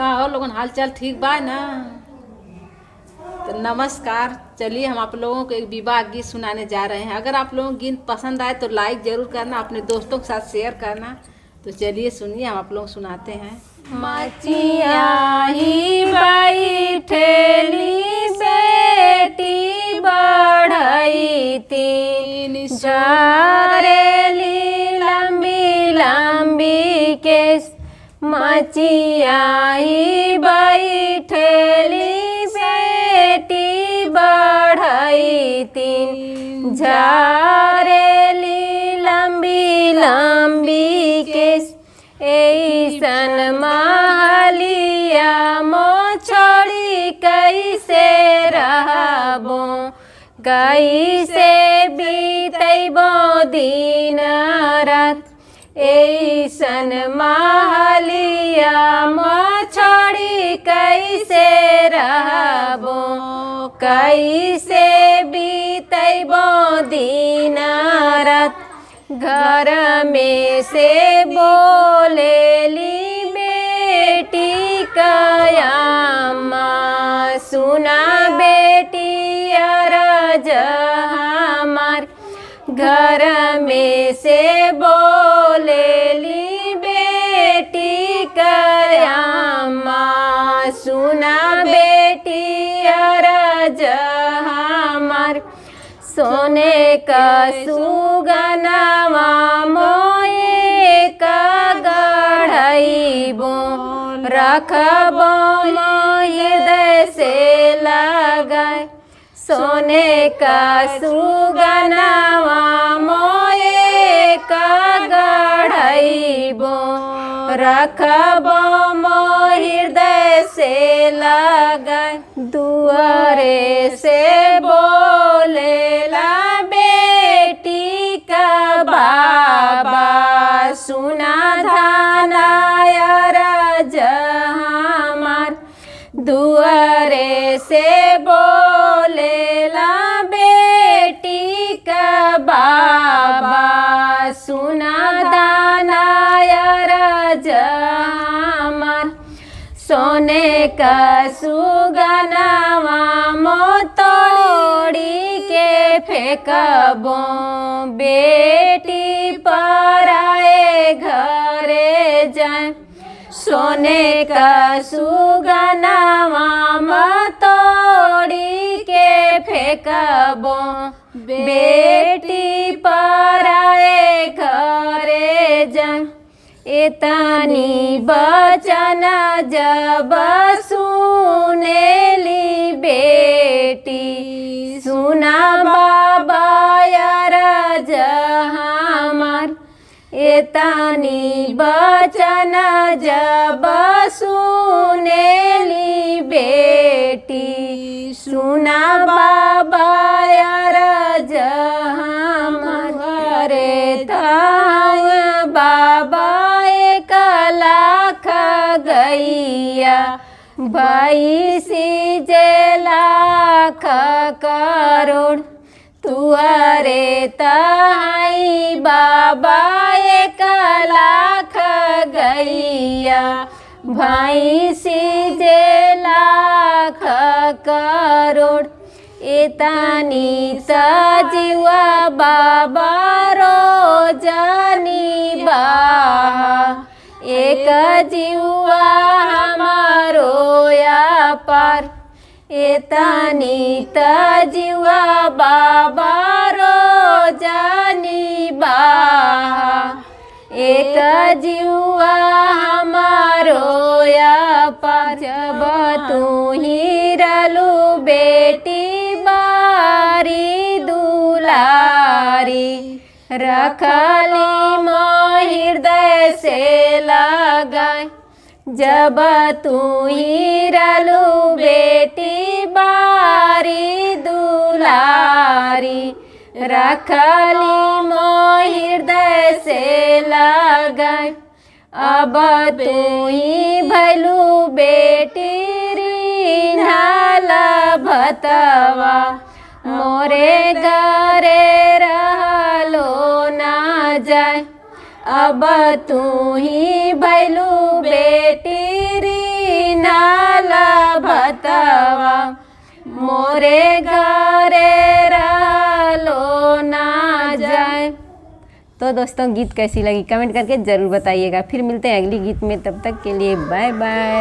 का और लोगन हाल चाल ठीक बा ना। तो नमस्कार, चलिए हम आप लोगों को एक विवाह गीत सुनाने जा रहे हैं। अगर आप लोगों को गीत पसंद आए तो लाइक जरूर करना, अपने दोस्तों के साथ शेयर करना। तो चलिए सुनिए, हम आप लोग सुनाते हैं। मचिया ही बैठेली बेटी बढ़ई तीन जरेली लंबी लंबी केस। मचिया ही बैठेली बेटी बढ़ई तीन जरेली लंबी लंबी केस। ऐसन महलिया मो छोड़ी कैसे रहबो, कैसे बीतैबो दिन रात। ऐसन महलिया मो छोड़ी कैसे रहबो, कैसे बीतैबो दिन रात। घर में से बोलेली बेटी कयामा, सुना बेटी अरज हमार। घर में से बोलेली बेटी कयामा, सुना बेटी अरज हमार। सोने का सुगनवा मोए का गढ़इबो, रखबो हृदय से लगाए। सोने का सुगनवा मोए का गढ़इबो, रखबो हृदय से लगाए। दुआरे से बोलेला बेटी का बाबा, सुना धानाया राज हमार। दुआरे से बोलेला बेटी का बाबा, सुना धानाया राज हमार। सोने का सुगनवा मो तोड़ी के फेंकबो, बेटी पराए घरे जाए। सोने का सुगनवा मो तोड़ी के फेंकबो, बेटी पराए घरे जाए। इतनी बचन जब सुनेली बेटी, सुना बाबा अरज हमार। इतनी बचन जब सुनेली बेटी, सुना बाबा अरज हमार। धाय बाबा एक लाख गैया, 22 जे लाख करोड़। तुअरे ताई बाबा एक लाख गैया, 22 जे लाख करोड़। इतनी सजीवा बाबा रोजनी बाहा, एक जीवा हमारो या पार। इतनी तजीवा बाबा रोजनी बाहा, एक जीवा हमारो या पार। जब तू ही रलू बेटी बारी दुलारी, रखली मो हृदय से लगाए। जब तू ही रलू बेटी बारी दुलारी, रखली मो हृदय से लगाए। अब तू ही भैलू बेटी रिन्हाल भतवा, मोरे घरे रहलो ना जाए। अब तू ही भैलू बेटी री बातवा मोरे घरे रहलो ना जाए। तो दोस्तों गीत कैसी लगी कमेंट करके ज़रूर बताइएगा। फिर मिलते हैं अगली गीत में, तब तक के लिए बाय बाय।